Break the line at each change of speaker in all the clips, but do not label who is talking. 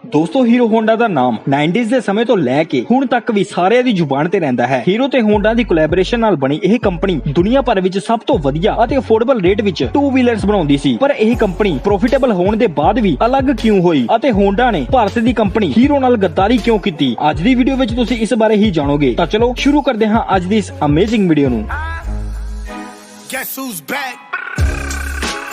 ਦੋਸਤੋ hero Honda ਦਾ ਨਾਮ 90s ਦੇ ਸਮੇਂ ਤੋਂ ਲੈ ਕੇ ਹੁਣ ਤੱਕ ਵੀ ਸਾਰਿਆਂ ਦੀ ਜ਼ੁਬਾਨ ਤੇ ਰਹਿੰਦਾ ਹੈ। ਹੀਰੋ ਤੇ ਹੋਂਡਾ ਦੀ ਕੋਲੈਬੋਰੇਸ਼ਨ ਨਾਲ ਬਣੀ ਇਹ ਕੰਪਨੀ ਦੁਨੀਆ ਭਰ ਵਿੱਚ ਸਭ ਤੋਂ ਵਧੀਆ ਅਤੇ ਅਫੋਰਡੇਬਲ ਰੇਟ ਵਿੱਚ 2 ਵੀਲਰਸ ਬਣਾਉਂਦੀ ਸੀ। ਪਰ ਇਹ ਕੰਪਨੀ ਪ੍ਰੋਫਿਟੇਬਲ ਹੋਣ ਦੇ ਬਾਅਦ ਵੀ ਅਲੱਗ ਕਿਉਂ ਹੋਈ ਅਤੇ ਹੋਂਡਾ ਨੇ ਭਾਰਤ ਦੀ ਕੰਪਨੀ ਹੀਰੋ ਨਾਲ ਗੱਦਾਰੀ ਕਿਉਂ ਕੀਤੀ, ਅੱਜ ਦੀ ਵੀਡੀਓ ਵਿੱਚ ਤੁਸੀਂ ਇਸ ਬਾਰੇ ਹੀ ਜਾਣੋਗੇ। ਤਾਂ ਚਲੋ ਸ਼ੁਰੂ ਕਰਦੇ ਹਾਂ ਅੱਜ ਦੀ ਇਸ ਅਮੇਜ਼ਿੰਗ ਵੀਡੀਓ ਨੂੰ।
Guess who's back?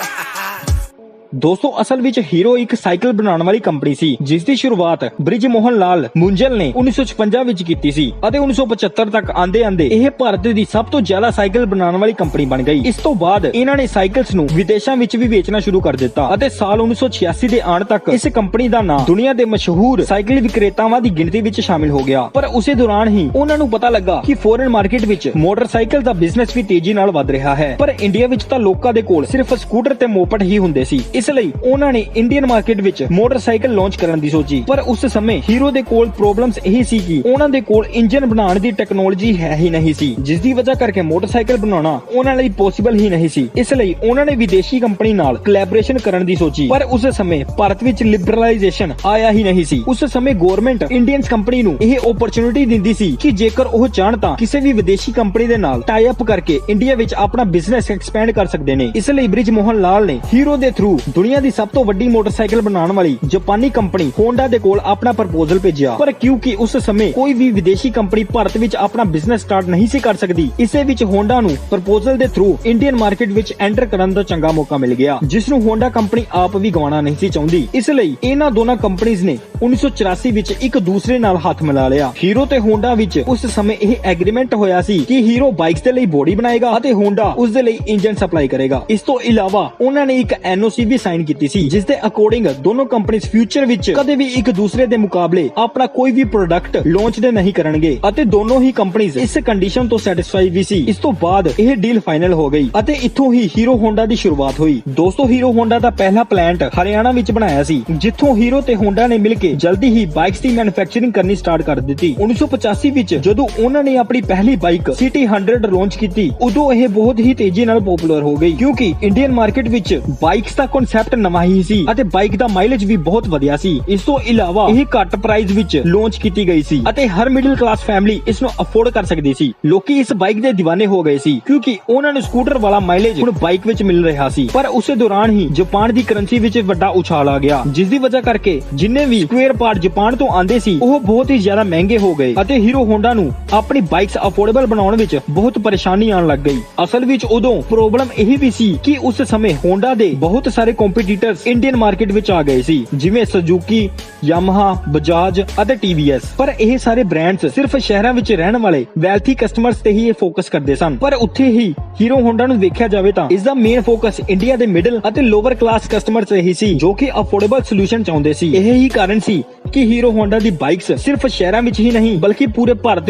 ਦੋਸਤੋ ਅਸਲ ਵਿੱਚ ਹੀਰੋ ਇੱਕ ਸਾਈਕਲ ਬਣਾਉਣ ਵਾਲੀ ਕੰਪਨੀ ਸੀ ਜਿਸ ਦੀ ਸ਼ੁਰੂਆਤ ਬ੍ਰਿਜ ਮੋਹਨ ਲਾਲ ਮੁੰਜਲ ਨੇ 1956 ਵਿੱਚ ਕੀਤੀ ਸੀ ਅਤੇ 1975 ਤੱਕ ਆਂਦੇ ਇਹ ਭਾਰਤ ਦੀ ਸਭ ਤੋਂ ਜ਼ਿਆਦਾ ਸਾਈਕਲ ਬਣਾਉਣ ਵਾਲੀ ਕੰਪਨੀ ਬਣ ਗਈ। ਇਸ ਤੋਂ ਬਾਅਦ ਇਹਨਾਂ ਨੇ ਸਾਈਕਲਸ ਨੂੰ ਵਿਦੇਸ਼ਾਂ ਵਿੱਚ ਵੀ ਵੇਚਣਾ ਸ਼ੁਰੂ ਕਰ ਦਿੱਤਾ ਅਤੇ ਸਾਲ 1986 ਦੇ ਆਉਣ ਤੱਕ ਇਸ ਕੰਪਨੀ ਦਾ ਨਾਮ ਦੁਨੀਆ ਦੇ ਮਸ਼ਹੂਰ ਸਾਈਕਲ ਵਿਕਰੇਤਾਵਾਂ ਦੀ ਗਿਣਤੀ ਵਿੱਚ ਸ਼ਾਮਿਲ ਹੋ ਗਿਆ। ਪਰ ਉਸੇ ਦੌਰਾਨ ਹੀ ਉਹਨਾਂ ਨੂੰ ਪਤਾ ਲੱਗਾ ਕਿ ਫੋਰਨ ਮਾਰਕੀਟ ਵਿੱਚ ਮੋਟਰਸਾਈਕਲ ਦਾ ਬਿਜ਼ਨਸ ਵੀ ਤੇਜ਼ੀ ਨਾਲ ਵੱਧ ਰਿਹਾ ਹੈ, ਪਰ ਇੰਡੀਆ ਵਿੱਚ ਤਾਂ ਲੋਕਾਂ ਦੇ ਕੋਲ ਸਿਰਫ ਸਕੂਟਰ ਤੇ ਮੋਪੜ ਹੀ ਹੁੰਦੇ ਸੀ। ਇਸ ਲਈ ਉਹਨਾਂ ਨੇ ਇੰਡੀਅਨ ਮਾਰਕੀਟ ਵਿੱਚ ਮੋਟਰਸਾਈਕਲ ਲਾਂਚ ਕਰਨ ਦੀ ਸੋਚੀ। ਪਰ ਉਸ ਸਮੇਂ ਹੀਰੋ ਦੇ ਕੋਲ ਪ੍ਰੋਬਲਮਸ ਇਹ ਸੀ ਕਿ ਉਹਨਾਂ ਦੇ ਕੋਲ ਇੰਜਨ ਬਣਾਉਣ ਦੀ ਟੈਕਨੋਲੋਜੀ ਹੈ ਹੀ ਨਹੀਂ ਸੀ, ਜਿਸ ਦੀ ਵਜ੍ਹਾ ਕਰਕੇ ਮੋਟਰਸਾਈਕਲ ਬਣਾਉਣਾ ਉਹਨਾਂ ਲਈ ਪੋਸੀਬਲ ਹੀ ਨਹੀਂ ਸੀ। ਇਸ ਲਈ ਉਹਨਾਂ ਨੇ ਵਿਦੇਸ਼ੀ ਕੰਪਨੀ ਨਾਲ ਕੋਲੈਬੋਰੇਸ਼ਨ ਕਰਨ ਦੀ ਸੋਚੀ। ਪਰ ਉਸ ਸਮੇਂ ਭਾਰਤ ਵਿੱਚ ਲਿਬਰਲਾਈਜੇਸ਼ਨ ਆਇਆ ਹੀ ਨਹੀਂ ਸੀ। ਉਸ ਸਮੇਂ ਗਵਰਨਮੈਂਟ ਇੰਡੀਅਨ ਕੰਪਨੀ ਨੂੰ ਇਹ ਓਪਰਚੁਨਿਟੀ ਦਿੰਦੀ ਸੀ ਕਿ ਜੇਕਰ ਉਹ ਚਾਹਣ ਤਾਂ ਕਿਸੇ ਵੀ ਵਿਦੇਸ਼ੀ ਕੰਪਨੀ ਦੇ ਨਾਲ ਟਾਈ ਅਪ ਕਰਕੇ ਇੰਡੀਆ ਵਿੱਚ ਆਪਣਾ ਬਿਜ਼ਨਸ ਐਕਸਪੈਂਡ ਕਰ ਸਕਦੇ ਨੇ। ਇਸ ਲਈ ਬ੍ਰਿਜ ਮੋਹਨ ਲਾਲ ਨੇ ਹੀਰੋ ਦੇ ਥਰੂ ਦੁਨੀਆ ਦੀ ਸਭ ਤੋਂ ਵੱਡੀ ਮੋਟਰਸਾਈਕਲ ਬਣਾਉਣ ਵਾਲੀ ਜਾਪਾਨੀ ਕੰਪਨੀ ਹੋਂਡਾ ਦੇ ਕੋਲ ਆਪਣਾ ਪ੍ਰਪੋਜ਼ਲ ਭੇਜਿਆ। ਪਰ ਕਿਉਂਕਿ ਉਸ ਸਮੇਂ ਕੋਈ ਵੀ ਵਿਦੇਸ਼ੀ ਕੰਪਨੀ ਭਾਰਤ ਵਿੱਚ ਆਪਣਾ ਬਿਜ਼ਨਸ ਸਟਾਰਟ ਨਹੀਂ ਸੀ ਕਰ ਸਕਦੀ, ਇਸੇ ਵਿੱਚ ਹੋਂਡਾ ਨੂੰ ਪ੍ਰਪੋਜ਼ਲ ਦੇ ਥਰੂ ਇੰਡੀਅਨ ਮਾਰਕੀਟ ਵਿੱਚ ਐਂਟਰ ਕਰਨ ਦਾ ਚੰਗਾ ਮੌਕਾ ਮਿਲ ਗਿਆ, ਜਿਸ ਨੂੰ ਹੋਂਡਾ ਕੰਪਨੀ ਆਪ ਵੀ ਗਵਾਉਣਾ ਨਹੀਂ ਸੀ ਚਾਹੁੰਦੀ। ਇਸ ਲਈ ਇਹਨਾਂ ਦੋਨਾਂ ਕੰਪਨੀਆਂ ਨੇ 1984 ਵਿੱਚ ਇੱਕ ਦੂਸਰੇ ਨਾਲ ਹੱਥ ਮਿਲਾ ਲਿਆ। ਹੀਰੋ ਤੇ ਹੋਂਡਾ ਵਿੱਚ ਉਸ ਸਮੇਂ ਇਹ ਐਗਰੀਮੈਂਟ ਹੋਇਆ ਸੀ ਕਿ ਹੀਰੋ ਬਾਈਕਸ ਦੇ ਲਈ ਬੋਡੀ ਬਣਾਏਗਾ ਅਤੇ ਹੋਂਡਾ ਉਸ ਦੇ ਲਈ ਇੰਜਨ ਸਪਲਾਈ ਕਰੇਗਾ। ਇਸ ਤੋਂ ਇਲਾਵਾ ਉਹਨਾਂ ਨੇ ਇੱਕ NOC ਵੀ ਸਾਈਨ ਕੀਤੀ ਸੀ, ਜਿਸ ਦੇ ਅਕੋਰਡਿੰਗ ਦੋਨੋਂ ਕੰਪਨੀਆਂ ਫਿਊਚਰ ਵਿੱਚ ਕਦੇ ਵੀ ਇੱਕ ਦੂਸਰੇ ਦੇ ਮੁਕਾਬਲੇ ਆਪਣਾ ਕੋਈ ਵੀ ਪ੍ਰੋਡਕਟ ਲਾਂਚ ਨਹੀਂ ਕਰਨਗੇ ਅਤੇ ਦੋਨੋਂ ਹੀ ਕੰਪਨੀਆਂ ਇਸ ਕੰਡੀਸ਼ਨ ਤੋਂ ਸੈਟੀਸਫਾਈ ਵੀ ਸੀ। ਇਸ ਤੋਂ ਬਾਅਦ ਇਹ ਡੀਲ ਫਾਈਨਲ ਹੋ ਗਈ ਅਤੇ ਇੱਥੋਂ ਹੀ ਹੀਰੋ ਹੋਂਡਾ ਦੀ ਸ਼ੁਰੂਆਤ ਹੋਈ। ਦੋਸਤੋ ਹੀਰੋ ਹੋਂਡਾ ਦਾ ਪਹਿਲਾ ਪਲਾਂਟ ਹਰਿਆਣਾ ਵਿੱਚ ਬਣਾਇਆ ਸੀ, ਜਿੱਥੋਂ ਹੀਰੋ ਤੇ ਹੋਂਡਾ ਨੇ ਮਿਲ ਕੇ ਜਲਦੀ ਹੀ ਬਾਈਕਸ ਦੀ ਮੈਨੂਫੈਕਚਰਿੰਗ ਕਰਨੀ ਸਟਾਰਟ ਕਰ ਦਿੱਤੀ। 1985 ਵਿੱਚ ਜਦੋਂ ਉਹਨਾਂ ਨੇ ਆਪਣੀ ਪਹਿਲੀ ਬਾਈਕ ਸਿਟੀ 100 ਲਾਂਚ ਕੀਤੀ, ਉਦੋਂ ਇਹ ਬਹੁਤ ਹੀ ਤੇਜ਼ੀ ਨਾਲ ਪਪੂਲਰ ਹੋ ਗਈ, ਕਿਉਂਕਿ ਇੰਡੀਅਨ ਮਾਰਕੀਟ ਵਿੱਚ ਬਾਈਕਸ ਦਾ ਕਨਸੈਪਟ ਨਵਾਂ ਹੀ ਸੀ ਅਤੇ ਬਾਈਕ ਦਾ ਮਾਈਲੇਜ ਵੀ ਬਹੁਤ ਵਧੀਆ ਸੀ। ਇਸ ਤੋਂ ਇਲਾਵਾ ਇਹ ਘੱਟ ਪ੍ਰਾਈਸ ਵਿੱਚ ਲਾਂਚ ਕੀਤੀ ਗਈ ਸੀ ਅਤੇ ਹਰ ਮਿਡਲ ਕਲਾਸ ਫੈਮਿਲੀ ਇਸ ਨੂੰ ਅਫੋਰਡ ਕਰ ਸਕਦੀ ਸੀ। ਲੋਕੀ ਇਸ ਬਾਈਕ ਦੇ دیਵਾਨੇ ਹੋ ਗਏ ਸੀ, ਕਿਉਂਕਿ ਉਹਨਾਂ ਨੂੰ ਸਕੂਟਰ ਵਾਲਾ ਮਾਈਲੇਜ ਹੁਣ ਬਾਈਕ ਵਿੱਚ ਮਿਲ ਰਿਹਾ ਸੀ। ਪਰ ਉਸੇ ਦੌਰਾਨ ਹੀ ਜਾਪਾਨ ਦੀ ਕਰੰਸੀ ਵਿੱਚ ਵੱਡਾ ਉਛਾਲ ਆ ਗਿਆ, ਜਿਸ ਦੀ ਵਜ੍ਹਾ ਕਰਕੇ ਜਿੰਨੇ ਵੀ ਸਪੇਅਰ ਪਾਰਟ ਜਾਪਾਨ ਤੋਂ ਆਉਂਦੇ ਸੀ ਉਹ ਬਹੁਤ ਹੀ ਜ਼ਿਆਦਾ ਮਹਿੰਗੇ ਹੋ ਗਏ ਅਤੇ ਹੀਰੋ ਹੋਂਡਾ ਨੂੰ ਆਪਣੀ ਬਾਈਕਸ ਅਫੋਰਡੇਬਲ ਬਣਾਉਣ ਵਿੱਚ ਬਹੁਤ ਪਰੇਸ਼ਾਨੀ ਆਉਣ ਲੱਗ ਗਈ। ਅਸਲ ਵਿੱਚ ਉਦੋਂ ਪ੍ਰੋਬਲਮ ਇਹ ਵੀ ਸੀ ਕਿ ਉਸ ਸਮੇਂ ਹੋਂਡਾ ਦੇ ਬਹੁਤ ਸਾਰੇ ਕੰਪੀਟੀਟਰਸ ਇੰਡੀਅਨ ਮਾਰਕੀਟ ਵਿੱਚ ਆ ਗਏ ਸੀ, ਜਿਵੇਂ ਸੁਜ਼ੂਕੀ, ਯਾਮਾਹਾ, ਬਜਾਜ ਅਤੇ TVS। ਪਰ ਇਹ ਸਾਰੇ ਬ੍ਰਾਂਡਸ ਸਿਰਫ ਸ਼ਹਿਰਾਂ ਵਿੱਚ ਰਹਿਣ ਵਾਲੇ ਵੈਲਥੀ ਕਸਟਮਰਸ ਤੇ ਹੀ ਫੋਕਸ ਕਰਦੇ ਸਨ। ਪਰ ਉੱਥੇ ਹੀ ਹੀਰੋ ਹੋਂਡਾ ਨੂੰ ਵੇਖਿਆ ਜਾਵੇ ਤਾਂ ਇਸ ਦਾ ਮੇਨ ਫੋਕਸ ਇੰਡੀਆ ਦੇ ਮਿਡਲ ਅਤੇ ਲੋਅਰ ਕਲਾਸ ਕਸਟਮਰਸ ਤੇ ਹੀ ਸੀ, ਜੋ ਕਿ ਅਫੋਰਡੇਬਲ ਸੋਲੂਸ਼ਨ ਚਾਹੁੰਦੇ ਸੀ। ਇਹ ਹੀ ਕਾਰਨ ਸੀ ਕਿ ਹੀਰੋ ਹੋਂਡਾ ਦੀ ਬਾਈਕਸ ਸਿਰਫ ਸ਼ਹਿਰਾਂ ਵਿੱਚ ਹੀ ਨਹੀਂ ਬਲਕਿ ਪੂਰੇ ਭਾਰਤ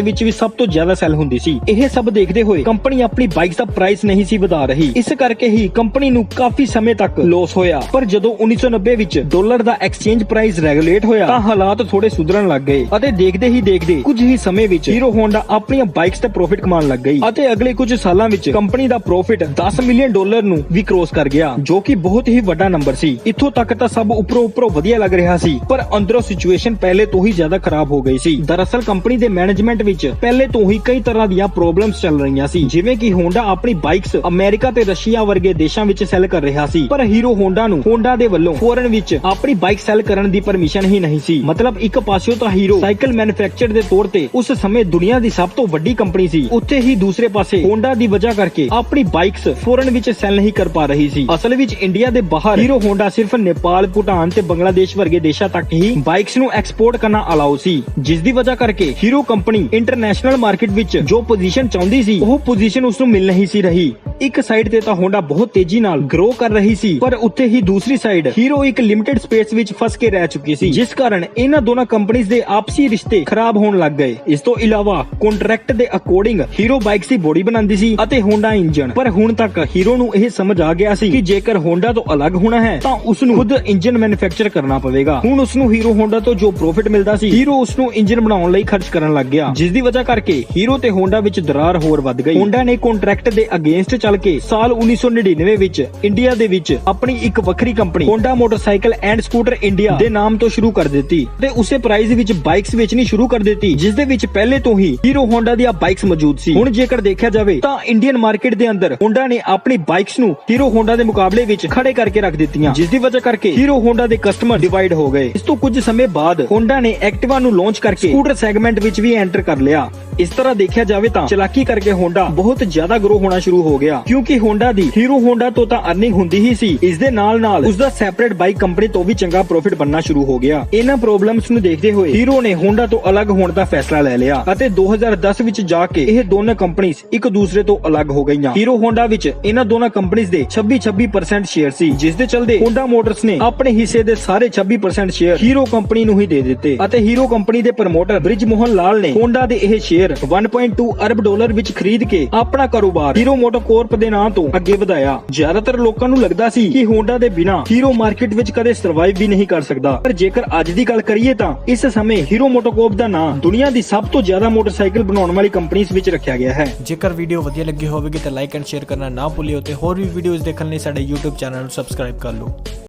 ਵਿੱਚ ਵੀ ਸਭ ਤੋਂ ਜ਼ਿਆਦਾ ਸੈਲ ਹੁੰਦੀ ਸੀ। ਇਹ ਸਭ ਦੇਖਦੇ ਹੋਏ ਕੰਪਨੀ ਆਪਣੀ ਬਾਈਕਸ ਦਾ ਪ੍ਰਾਈਸ ਨਹੀਂ ਸੀ ਵਧਾ ਰਹੀ, ਇਸ ਕਰਕੇ ਹੀ ਕੰਪਨੀ ਨੂੰ ਕਾਫੀ ਸਮੇਂ ਤੱਕ ਲਾਸ ਹੋਇਆ। ਪਰ ਜਦੋਂ 1990 ਵਿੱਚ ਡਾਲਰ ਦਾ ਐਕਸਚੇਂਜ ਪ੍ਰਾਈਸ ਰੈਗੂਲੇਟ ਹੋਇਆ ਤਾਂ ਹਾਲਾਤ ਥੋੜੇ ਸੁਧਰਨ ਲੱਗ ਗਏ ਅਤੇ ਦੇਖਦੇ ਹੀ ਦੇਖਦੇ ਕੁਝ ਹੀ ਸਮੇਂ ਵਿੱਚ ਹੀਰੋ ਹੋਂਡਾ ਆਪਣੀਆਂ ਬਾਈਕਸ ਤੇ ਪ੍ਰੋਫਿਟ ਕਮਾਉਣ ਲੱਗ ਗਈ ਅਤੇ ਅਗਲੇ ਕੁਝ ਸਾਲਾਂ ਵਿੱਚ ਕੰਪਨੀ ਦਾ ਪ੍ਰੋਫਿਟ 10 ਮਿਲੀਅਨ ਡਾਲਰ ਨੂੰ ਵੀ ਕ੍ਰੋਸ ਕਰ ਗਿਆ, ਜੋ ਕਿ ਬਹੁਤ ਹੀ ਵੱਡਾ ਨੰਬਰ ਸੀ। ਇੱਥੋਂ ਤੱਕ ਤਾਂ ਸਭ ਉੱਪਰੋਂ ਵਧੀਆ ਲੱਗ ਰਿਹਾ ਸੀ, ਪਰ ਅੰਦਰੋਂ ਸਿਚੁਏਸ਼ਨ ਪਹਿਲੇ ਤੋਂ ਹੀ ਜ਼ਿਆਦਾ ਖਰਾਬ ਹੋ ਗਈ ਸੀ। ਦਰਅਸਲ ਕੰਪਨੀ ਦੇ ਮੈਨੇਜਮੈਂਟ ਵਿੱਚ ਪਹਿਲੇ ਤੋਂ ਹੀ ਕਈ ਤਰ੍ਹਾਂ ਦੀਆਂ ਪ੍ਰੋਬਲਮਸ ਚੱਲ ਰਹੀਆਂ ਸੀ, ਜਿਵੇਂ ਕਿ ਹੋਂਡਾ ਆਪਣੀ ਬਾਈਕਸ ਅਮਰੀਕਾ ਤੇ ਰਸ਼ੀਆ ਵਰਗੇ ਦੇਸ਼ਾਂ ਵਿੱਚ ਸੈਲ ਕਰ ਰਿਹਾ ਸੀ, ਪਰ ਹੀਰੋ ਹੋਂਡਾ ਨੂੰ ਹੋਂਡਾ ਦੇ ਵੱਲੋਂ ਫੋਰਨ ਵਿੱਚ ਆਪਣੀ ਬਾਈਕ ਸੈਲ ਕਰਨ ਦੀ ਪਰਮਿਸ਼ਨ ਹੀ ਨਹੀਂ ਸੀ। ਮਤਲਬ ਇੱਕ ਪਾਸਿਓਂ ਤਾਂ ਹੀਰੋ ਸਾਈਕਲ ਮੈਨੂਫੈਕਚਰ ਦੇ ਤੌਰ ਤੇ ਉਸ ਸਮੇਂ ਦੁਨੀਆ ਦੀ ਸਭ ਤੋਂ ਵੱਡੀ ਕੰਪਨੀ ਸੀ, ਉੱਥੇ ਹੀ ਦੂਸਰੇ ਪਾਸੇ ਹੋਂਡਾ ਦੀ ਵਜ੍ਹਾ ਕਰਕੇ ਆਪਣੀ ਬਾਈਕਸ ਫੋਰਨ ਵਿੱਚ ਸੈਲ ਨਹੀਂ ਕਰ ਪਾ ਰਹੀ ਸੀ। ਅਸਲ ਵਿੱਚ ਇੰਡੀਆ ਦੇ ਬਾਹਰ ਹੀਰੋ ਹੋਂਡਾ ਸਿਰਫ ਨੇਪਾਲ, ਭੂਟਾਨ ਤੇ ਬੰਗਲਾਦੇਸ਼ ਵਰਗੇ ਦੇਸ਼ਾਂ ਤੱਕ ਹੀ ਬਾਈਕਸ ਨੂੰ ਐਕਸਪੋਰਟ ਕਰਨਾ ਅਲਾਉ ਸੀ, ਜਿਸ ਦੀ ਵਜ੍ਹਾ ਕਰਕੇ ਹੀਰੋ ਕੰਪਨੀ ਇੰਟਰਨੈਸ਼ਨਲ ਮਾਰਕੀਟ ਵਿੱਚ ਜੋ ਪੋਜੀਸ਼ਨ ਚਾਹੁੰਦੀ ਸੀ ਉਹ ਪੋਜੀਸ਼ਨ ਉਸ ਨੂੰ ਮਿਲ ਨਹੀਂ ਸੀ ਰਹੀ। ਇੱਕ ਸਾਈਡ ਤੇ ਤਾਂ ਹੋਂਡਾ ਬਹੁਤ ਤੇਜ਼ੀ ਨਾਲ ਗਰੋ ਕਰ ਰਹੀ ਸੀ, ਪਰ ਉੱਥੇ ਹੀ ਦੂਸਰੀ ਸਾਈਡ ਹੀਰੋ ਇੱਕ ਲਿਮਿਟਡ ਸਪੇਸ ਵਿੱਚ ਫਸ ਕੇ ਰਹਿ ਚੁੱਕੀ ਸੀ, ਜਿਸ ਕਾਰਨ ਇਹਨਾਂ ਦੋਨਾਂ ਕੰਪਨੀਆਂ ਦੇ ਆਪਸੀ ਰਿਸ਼ਤੇ ਖਰਾਬ ਹੋਣ ਲੱਗ ਗਏ। ਇਸ ਤੋਂ ਇਲਾਵਾ ਕੰਟਰੈਕਟ ਦੇ ਅਕੋਰਡਿੰਗ ਹੀਰੋ ਬਾਈਕਸ ਦੀ ਬੋਡੀ ਬਣਾਉਂਦੀ ਸੀ ਅਤੇ ਹੋਂਡਾ ਇੰਜਨ। ਪਰ ਹੁਣ ਤੱਕ ਹੀਰੋ ਨੂੰ ਇਹ ਸਮਝ ਆ ਗਿਆ ਸੀ ਕਿ ਜੇਕਰ ਹੋਂਡਾ ਤੋਂ ਅਲੱਗ ਹੋਣਾ ਹੈ ਤਾਂ ਉਸ ਨੂੰ ਖੁਦ ਇੰਜਨ ਮੈਨੂਫੈਕਚਰ ਕਰਨਾ ਪਵੇਗਾ। ਹੁਣ ਉਸ ਨੂੰ ਹੀਰੋ ਹੋਂਡਾ ਤੋਂ ਜੋ ਪ੍ਰੋਫਿਟ ਮਿਲਦਾ ਸੀ ਹੀਰੋ ਉਸ ਨੂੰ ਇੰਜਨ ਬਣਾਉਣ ਲਈ ਖਰਚ ਕਰਨ ਲੱਗ ਗਿਆ, ਜਿਸ ਦੀ ਵਜ੍ਹਾ ਕਰਕੇ ਹੀਰੋ ਤੇ ਹੋਂਡਾ ਵਿੱਚ ਦਰਾਰ ਹੋਰ ਵੱਧ ਗਈ। ਹੋਂਡਾ ਨੇ ਕੰਟਰੈਕਟ ਦੇ ਅਗੇਂਸਟ ਚੱਲ ਕੇ ਸਾਲ 1999 ਵਿੱਚ ਇੰਡੀਆ ਦੇ ਵਿੱਚ ਆਪਣੀ ਇੱਕ ਵੱਖਰੀ company Honda motorcycle and scooter India ਦੇ ਨਾਮ ਤੋਂ ਸ਼ੁਰੂ ਕਰ ਦਿੱਤੀ ਤੇ ਉਸੇ ਪ੍ਰਾਈਸ ਵਿੱਚ ਬਾਈਕਸ ਵੇਚਣੀ ਸ਼ੁਰੂ ਕਰ ਦਿੱਤੀ, ਜਿਸ ਦੇ ਵਿੱਚ ਪਹਿਲੇ ਤੋਂ ਹੀ ਹੀਰੋ ਹੋਂਡਾ ਦੀਆਂ ਬਾਈਕਸ ਮੌਜੂਦ ਸੀ। ਹੁਣ ਜੇਕਰ ਦੇਖਿਆ ਜਾਵੇ ਤਾਂ ਇੰਡੀਅਨ ਮਾਰਕੀਟ ਦੇ ਅੰਦਰ ਹੋਂਡਾ ਨੇ ਆਪਣੀ ਬਾਈਕਸ ਨੂੰ ਹੀਰੋ ਹੋਂਡਾ ਦੇ ਮੁਕਾਬਲੇ ਵਿੱਚ ਖੜੇ ਕਰਕੇ ਰੱਖ ਦਿੱਤੀਆਂ, ਜਿਸ ਦੀ ਵਜ੍ਹਾ ਕਰਕੇ ਹੀਰੋ ਹੋਂਡਾ ਦੇ ਕਸਟਮਰ ਡਿਵਾਈਡ ਹੋ ਗਏ। ਇਸ ਤੋਂ ਕੁਝ ਸਮੇਂ ਬਾਅਦ ਹੋਂਡਾ ਨੇ ਐਕਟਿਵਾ ਨੂੰ ਲਾਂਚ ਕਰਕੇ ਸਕੂਟਰ ਸੈਗਮੈਂਟ ਵਿੱਚ ਵੀ ਐਂਟਰ ਕਰ ਲਿਆ। ਇਸ ਤਰ੍ਹਾਂ ਦੇਖਿਆ ਜਾਵੇ ਤਾਂ ਚਲਾਕੀ ਕਰਕੇ ਹੋਂਡਾ ਬਹੁਤ ਜ਼ਿਆਦਾ ਗਰੋ ਹੋਣਾ ਸ਼ੁਰੂ ਹੋ ਗਿਆ, ਕਿਉਂਕਿ ਹੋਂਡਾ ਦੀ ਹੀਰੋ ਹੋਂਡਾ ਤੋਂ ਤਾਂ ਅਰਨਿੰਗ ਹੁੰਦੀ ਹੀ ਸੀ, ਇਸ ਦੇ ਨਾਲ ਉਸਦਾ ਸੈਪਰੇਟ ਬਾਈਕ ਕੰਪਨੀ ਤੋਂ ਵੀ ਚੰਗਾ ਪ੍ਰੋਫਿਟ ਬਣਨਾ ਸ਼ੁਰੂ ਹੋ ਗਿਆ। ਇਹਨਾਂ ਪ੍ਰੋਬਲਮਸ ਨੂੰ ਦੇਖਦੇ ਹੋਏ ਹੀਰੋ ਨੇ ਹੋਂਡਾ ਤੋਂ ਅਲੱਗ ਹੋਣ ਦਾ ਫੈਸਲਾ ਲੈ ਲਿਆ ਅਤੇ 2010 ਵਿੱਚ ਜਾ ਕੇ ਇਹ ਦੋਨੋਂ ਕੰਪਨੀਆਂ ਇੱਕ ਦੂਸਰੇ ਤੋਂ ਅਲੱਗ ਹੋ ਗਈਆਂ। ਹੀਰੋ ਹੋਂਡਾ ਵਿੱਚ ਇਹਨਾਂ ਦੋਨਾਂ ਕੰਪਨੀਆਂ ਦੇ 26% ਸ਼ੇਅਰ ਸੀ, ਜਿਸ ਦੇ ਚਲਦੇ ਹੋਂਡਾ ਮੋਟਰਸ ਨੇ ਆਪਣੇ ਹਿੱਸੇ ਦੇ ਸਾਰੇ 26% ਸ਼ੇਅਰ ਹੀਰੋ ਕੰਪਨੀ ਨੂੰ ਹੀ ਦੇ ਦਿੱਤੇ ਅਤੇ ਹੀਰੋ ਕੰਪਨੀ ਦੇ ਪ੍ਰਮੋਟਰ ਬ੍ਰਿਜ ਮੋਹਨ ਲਾਲ ਨੇ ਹੋਂਡਾ ਦੇ ਇਹ ਸ਼ੇਅਰ 1.2 ਅਰਬ ਡਾਲਰ ਵਿੱਚ ਖਰੀਦ ਕੇ ਆਪਣਾ ਕਾਰੋਬਾਰ ਹੀਰੋ ਮੋਟੋਕੋਰਪ ਦੇ ਨਾਂ ਤੋਂ ਅੱਗੇ ਵਧਾਇਆ। ਜ਼ਿਆਦਾਤਰ ਲੋਕਾਂ ਨੂੰ ਲੱਗਦਾ ਸੀ ਕਿ ਹੋਂਡਾ ਦੇ ਬਿਨਾਂ ਹੀਰੋ ਮਾਰਕੀਟ ਵਿੱਚ ਕਦੇ ਸਰਵਾਈਵ ਵੀ ਨਹੀਂ ਕਰ ਸਕਦਾ, ਪਰ ਜੇਕਰ ਅੱਜ ਦੀ ਗੱਲ ਕਰੀਏ ਤਾਂ ਇਸ ਸਮੇਂ ਹੀਰੋ ਮੋਟੋਕੋਰਪ ਦਾ ਨਾਂ ਦੁਨੀਆ ਦੀ ਸਭ ਤੋਂ ਜ਼ਿਆਦਾ ਮੋਟਰਸਾਈਕਲ ਬਣਾਉਣ ਵਾਲੀ ਕੰਪਨੀਆਂ ਵਿੱਚ ਰੱਖਿਆ ਗਿਆ ਹੈ।
ਜੇਕਰ ਵੀਡੀਓ ਵਧੀਆ ਲੱਗੀ ਹੋਵੇਗੀ ਤਾਂ ਲਾਈਕ ਐਂਡ ਸ਼ੇਅਰ ਕਰਨਾ ਨਾ ਭੁੱਲਿਓ ਤੇ ਹੋਰ ਵੀ ਵੀਡੀਓਜ਼ ਦੇਖਣ ਲਈ ਸਾਡੇ YouTube ਚੈਨਲ ਨੂੰ ਸਬਸਕ੍ਰਾਈਬ ਕਰ ਲਓ।